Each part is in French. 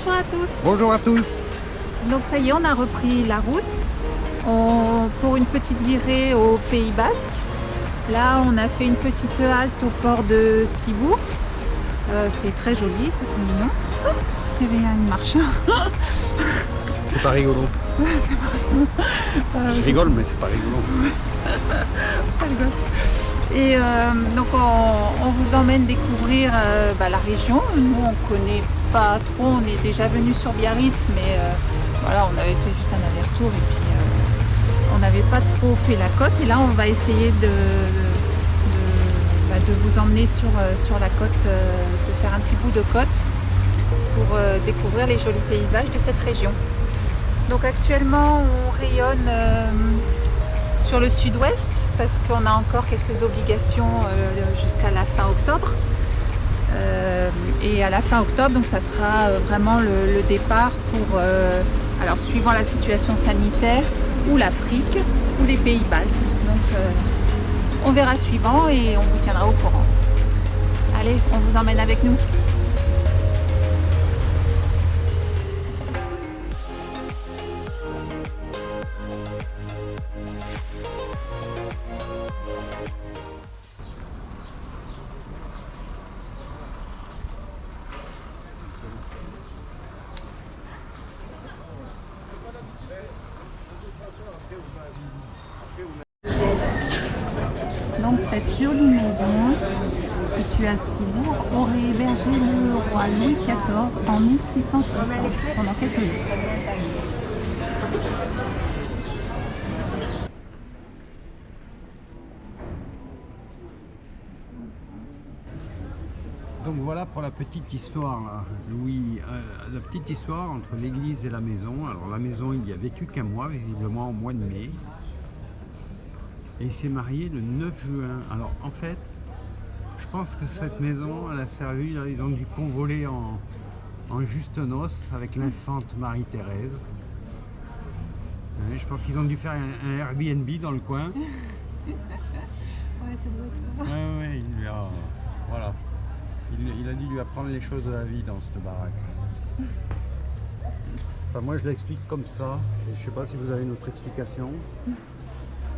Bonjour à tous. Bonjour à tous. Donc ça y est, on a repris la route pour une petite virée au Pays Basque. Là, on a fait une petite halte au port de Cibourg. C'est très joli, c'est tout mignon. Oh, il y avait une marche. C'est pas rigolo. C'est pas rigolo. Je rigole, mais c'est pas rigolo. Ça rigole. Et donc on vous emmène découvrir la région. Nous on connaît pas trop, on est déjà venu sur Biarritz, mais voilà, on avait fait juste un aller-retour et puis on n'avait pas trop fait la côte. Et là on va essayer de vous emmener sur la côte, de faire un petit bout de côte pour découvrir les jolis paysages de cette région. Donc actuellement on rayonne sur le sud-ouest parce qu'on a encore quelques obligations jusqu'à la fin octobre. Et à la fin octobre, donc ça sera vraiment le départ pour, alors suivant la situation sanitaire, ou l'Afrique ou les pays baltes. Donc on verra suivant et on vous tiendra au courant. Allez, on vous emmène avec nous. Donc cette jolie maison située à Cibourg aurait hébergé le roi Louis XIV en 1660 pendant quelques jours. Donc voilà pour la petite histoire là. Louis, la petite histoire entre l'église et la maison. Alors la maison, il y a vécu qu'un mois, visiblement au mois de mai. Et il s'est marié le 9 juin. Alors en fait, je pense que cette maison, elle a servi, là, ils ont dû convoler en juste noces avec l'infante Marie-Thérèse. Je pense qu'ils ont dû faire un Airbnb dans le coin. Ouais, ça doit être ça. Ouais, il lui a, voilà. Il a dû lui apprendre les choses de la vie dans cette baraque. Enfin, moi je l'explique comme ça. Et je sais pas si vous avez une autre explication.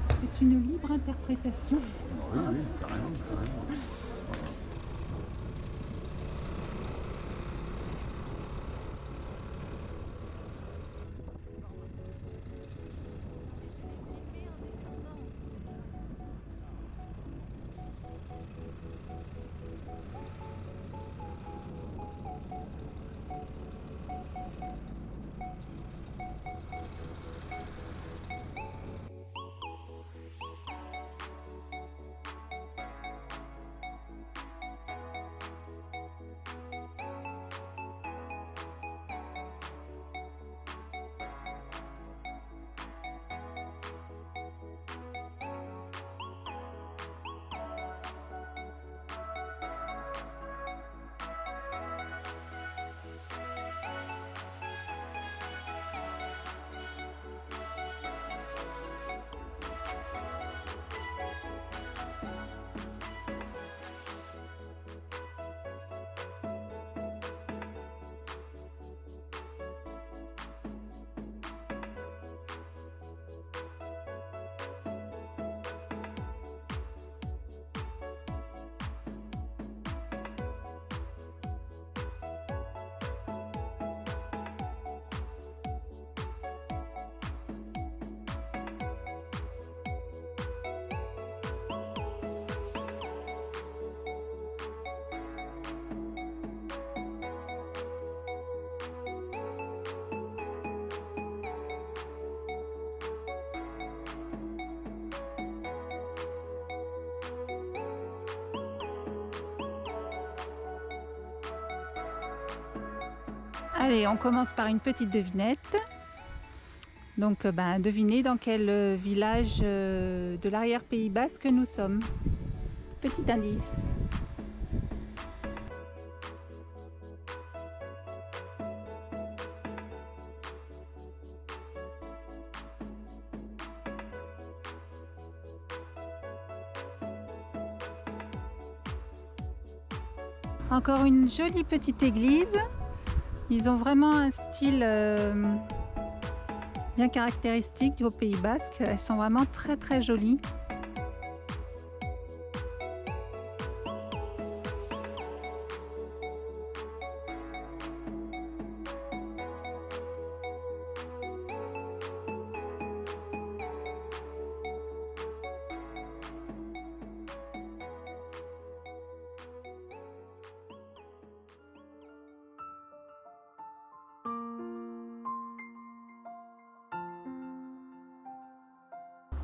C'est une libre interprétation. Oui, carrément. Allez, on commence par une petite devinette. Donc, devinez dans quel village de l'arrière-Pays Basque nous sommes. Petit indice. Encore une jolie petite église Ils ont vraiment un style bien caractéristique au Pays Basque. Elles sont vraiment très très jolies.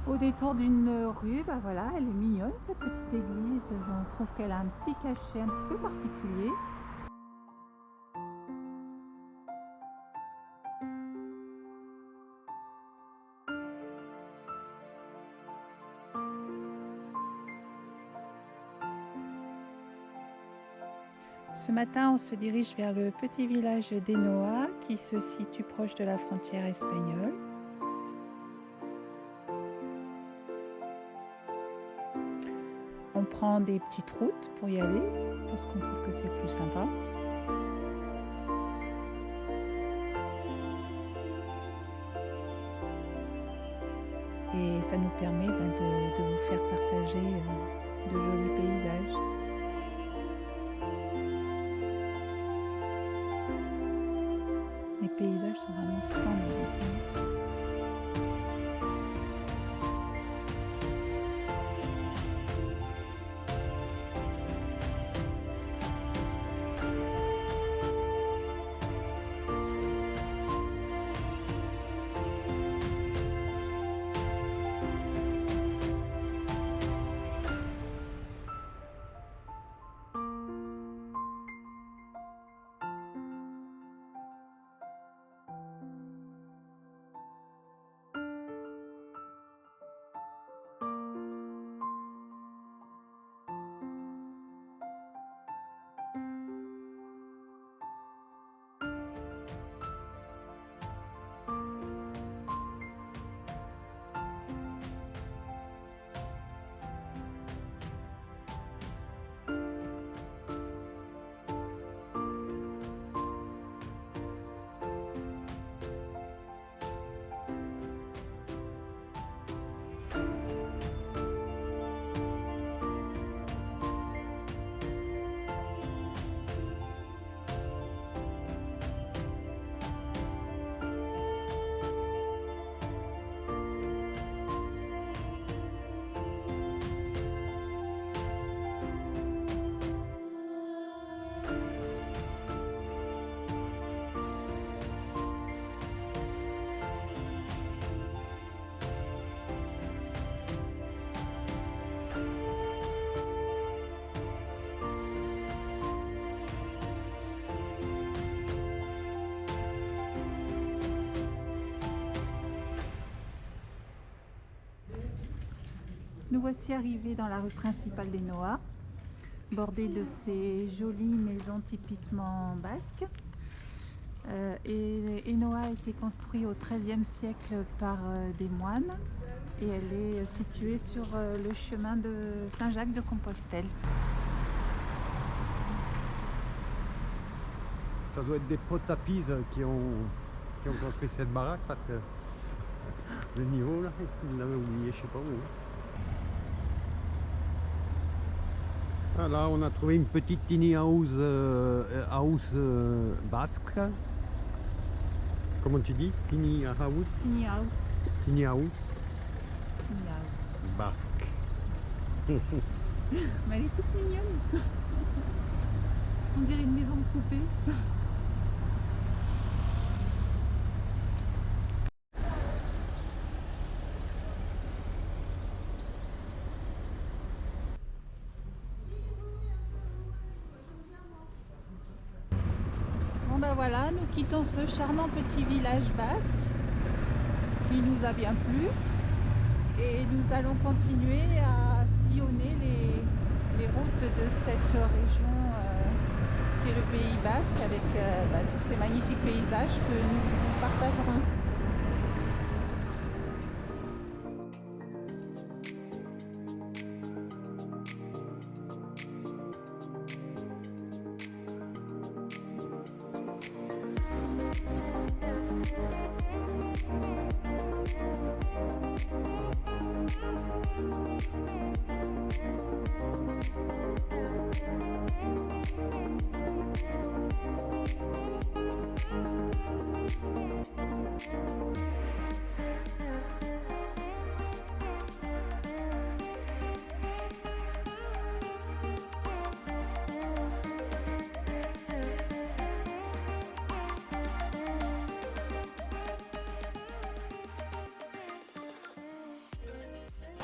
Au détour d'une rue, bah voilà, elle est mignonne cette petite église. Je trouve qu'elle a un petit cachet un petit peu particulier. Ce matin, on se dirige vers le petit village d'Enoa qui se situe proche de la frontière espagnole. On prend des petites routes pour y aller parce qu'on trouve que c'est plus sympa. Et ça nous permet de vous faire partager de jolis paysages. Les paysages sont vraiment splendides ici. Nous voici arrivés dans la rue principale d'Enoa, bordée de ces jolies maisons typiquement basques. Enoa a été construit au XIIIe siècle par des moines et elle est située sur le chemin de Saint-Jacques-de-Compostelle. Ça doit être des potes à Pise qui ont construit cette baraque parce que le niveau là, ils l'avaient oublié, je sais pas où. Ah, là, on a trouvé une petite tiny house, basque. Comment tu dis? Tiny house? Tiny house. Tiny house Tiny house. basque. Mais elle est toute mignonne. On dirait une maison de poupée. Bon ben voilà, nous quittons ce charmant petit village basque qui nous a bien plu et nous allons continuer à sillonner les routes de cette région qui est le Pays Basque avec tous ces magnifiques paysages que nous partagerons.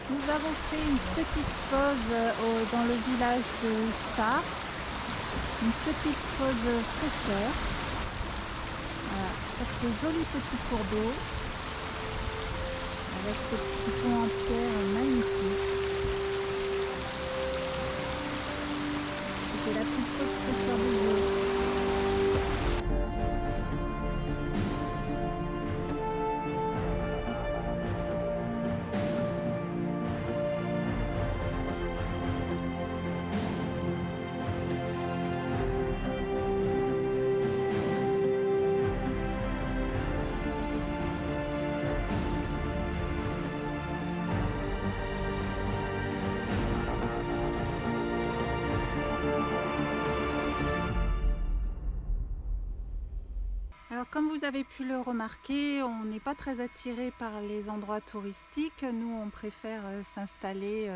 Nous avons fait une petite pause dans le village de Sar, une petite pause fraîcheur, voilà, sur ce joli petit cours d'eau, avec ce petit pont en pierre magnifique. C'était la petite pause fraîcheur du jour. Alors comme vous avez pu le remarquer, on n'est pas très attiré par les endroits touristiques. Nous, on préfère s'installer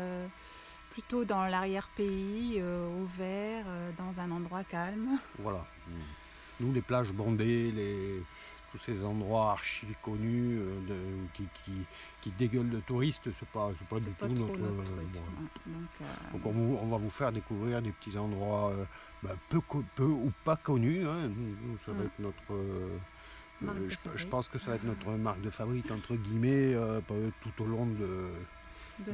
plutôt dans l'arrière-pays, au vert, dans un endroit calme. Voilà. Nous, les plages bondées, tous ces endroits archi connus qui dégueulent de touristes, c'est pas du tout notre truc. Bon. Donc on va vous faire découvrir des petits endroits peu ou pas connus. Hein. Nous, ça va être notre. Je pense que ça va être notre marque de fabrique entre guillemets tout au long de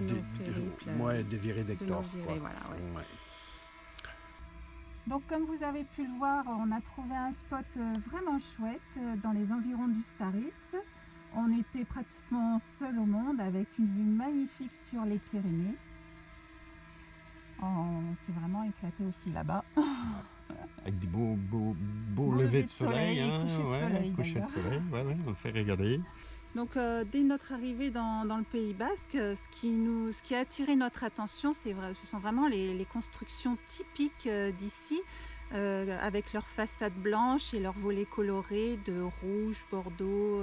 nos périples, des virées d'Hector. Voilà, ouais. Donc comme vous avez pu le voir, on a trouvé un spot vraiment chouette dans les environs du Staritz. On était pratiquement seul au monde avec une vue magnifique sur les Pyrénées. On s'est vraiment éclaté aussi là-bas. Avec des beaux levers de soleil, coucher de soleil, on s'est régalé. Donc dès notre arrivée dans le Pays Basque, ce qui a attiré notre attention, ce sont vraiment les constructions typiques d'ici, avec leurs façades blanches et leurs volets colorés de rouge, bordeaux,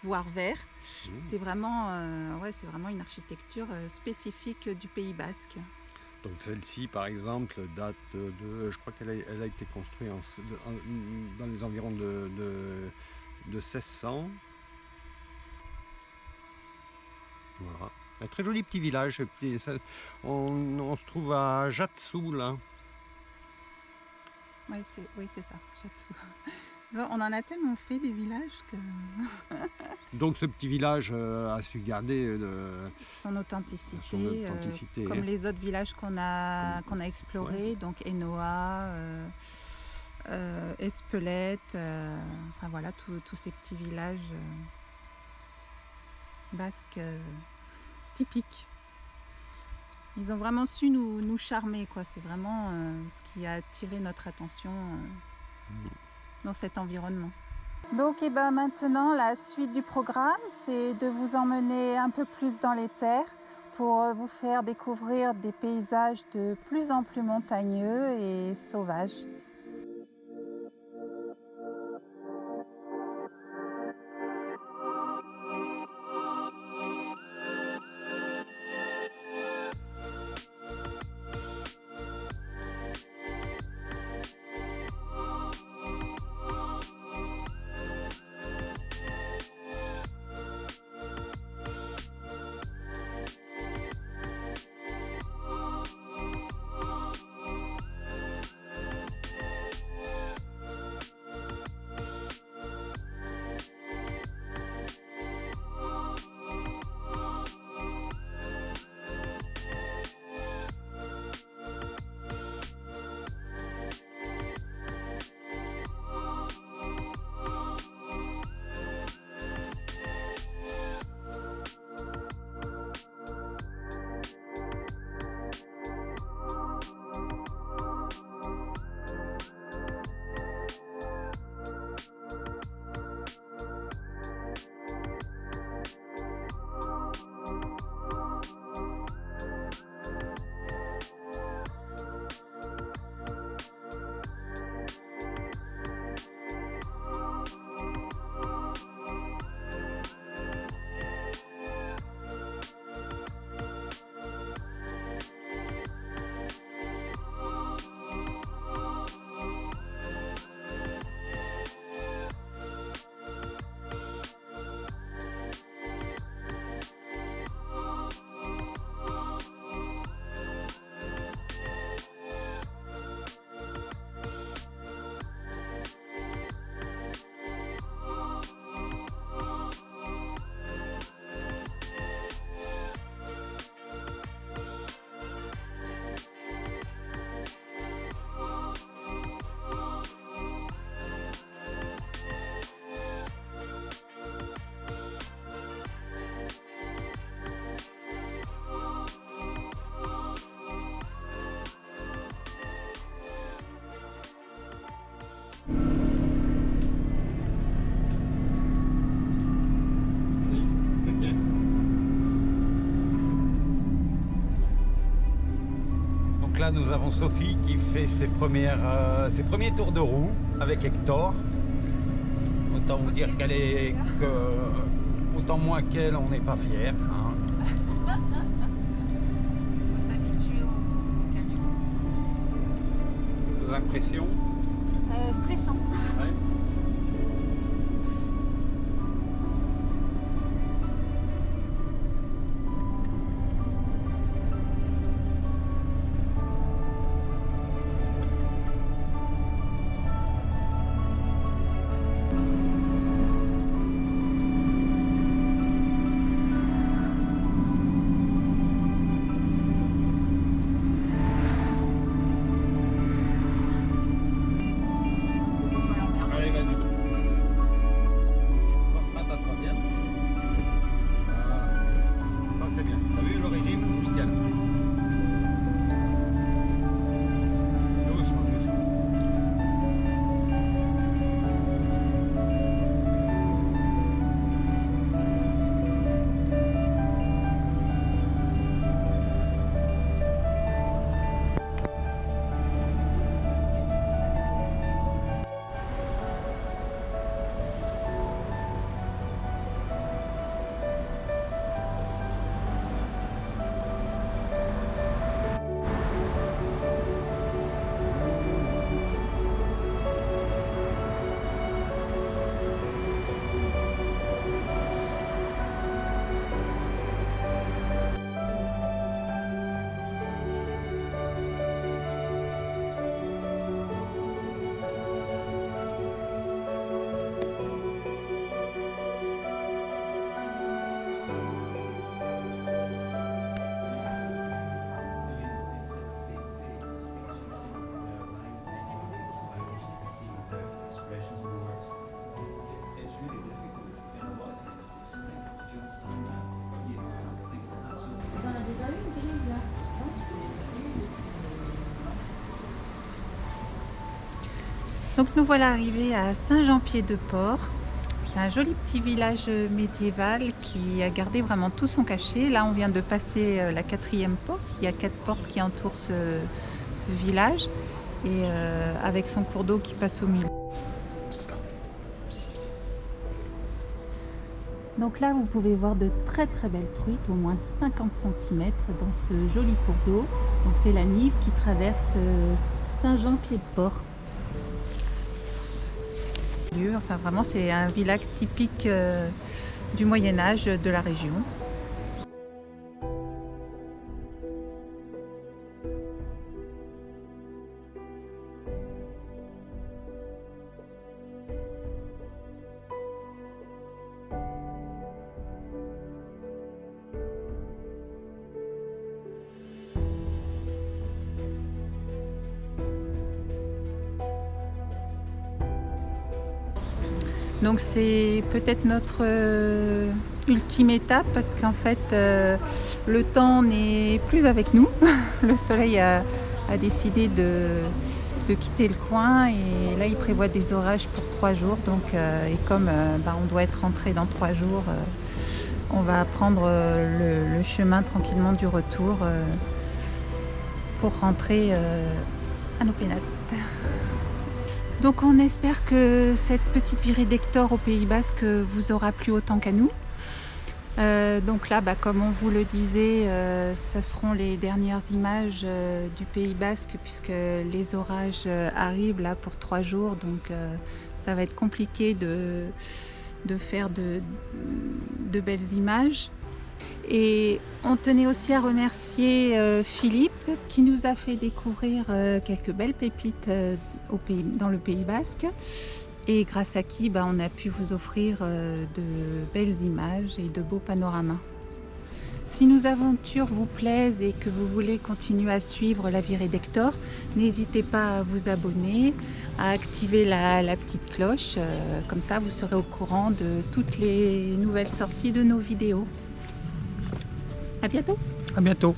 voire vert. C'est vraiment une architecture spécifique du Pays Basque. Donc celle-ci, par exemple, date de, je crois qu'elle a été construite dans les environs de 1600. Voilà. Un très joli petit village. On se trouve à Jatsu, là. Oui, c'est ça, Jatsu. On en a tellement fait des villages que... Donc ce petit village a su garder son authenticité, comme les autres villages qu'on a explorés, donc Enoa, Espelette, enfin voilà, tous ces petits villages basques typiques. Ils ont vraiment su nous charmer, quoi. C'est vraiment ce qui a attiré notre attention dans cet environnement. Donc maintenant, la suite du programme, c'est de vous emmener un peu plus dans les terres pour vous faire découvrir des paysages de plus en plus montagneux et sauvages. là, nous avons Sophie qui fait ses premiers tours de roue avec Hector. Autant vous dire qu'elle est autant moins qu'elle, on n'est pas fiers. Hein. On s'habitue au camion. Vos impressions? Stressant. Ouais. Allez, vas-y. Tu passeras ta troisième. Ça, c'est bien. T'as vu le régime? Nickel. Doucement, doucement. Donc nous voilà arrivés à Saint-Jean-Pied-de-Port. C'est un joli petit village médiéval qui a gardé vraiment tout son cachet. Là on vient de passer la 4e porte. Il y a 4 portes qui entourent ce village et avec son cours d'eau qui passe au milieu. Donc là vous pouvez voir de très belles truites, au moins 50 cm dans ce joli cours d'eau. Donc c'est la Nive qui traverse Saint-Jean-Pied-de-Port. Enfin vraiment c'est un village typique du Moyen-Âge de la région. Donc c'est peut-être notre ultime étape parce qu'en fait le temps n'est plus avec nous. Le soleil a décidé de quitter le coin et là il prévoit des orages pour 3 jours. Donc, et comme on doit être rentré dans 3 jours, on va prendre le chemin tranquillement du retour pour rentrer à nos pénates. Donc on espère que cette petite virée d'Hector au Pays Basque vous aura plu autant qu'à nous. Donc là, comme on vous le disait, ce seront les dernières images du Pays Basque puisque les orages arrivent là pour 3 jours. Donc ça va être compliqué de faire de belles images. Et on tenait aussi à remercier Philippe qui nous a fait découvrir quelques belles pépites dans le Pays Basque et grâce à qui on a pu vous offrir de belles images et de beaux panoramas. Si nos aventures vous plaisent et que vous voulez continuer à suivre la virée d'Hector, n'hésitez pas à vous abonner, à activer la petite cloche, comme ça vous serez au courant de toutes les nouvelles sorties de nos vidéos. À bientôt. À bientôt.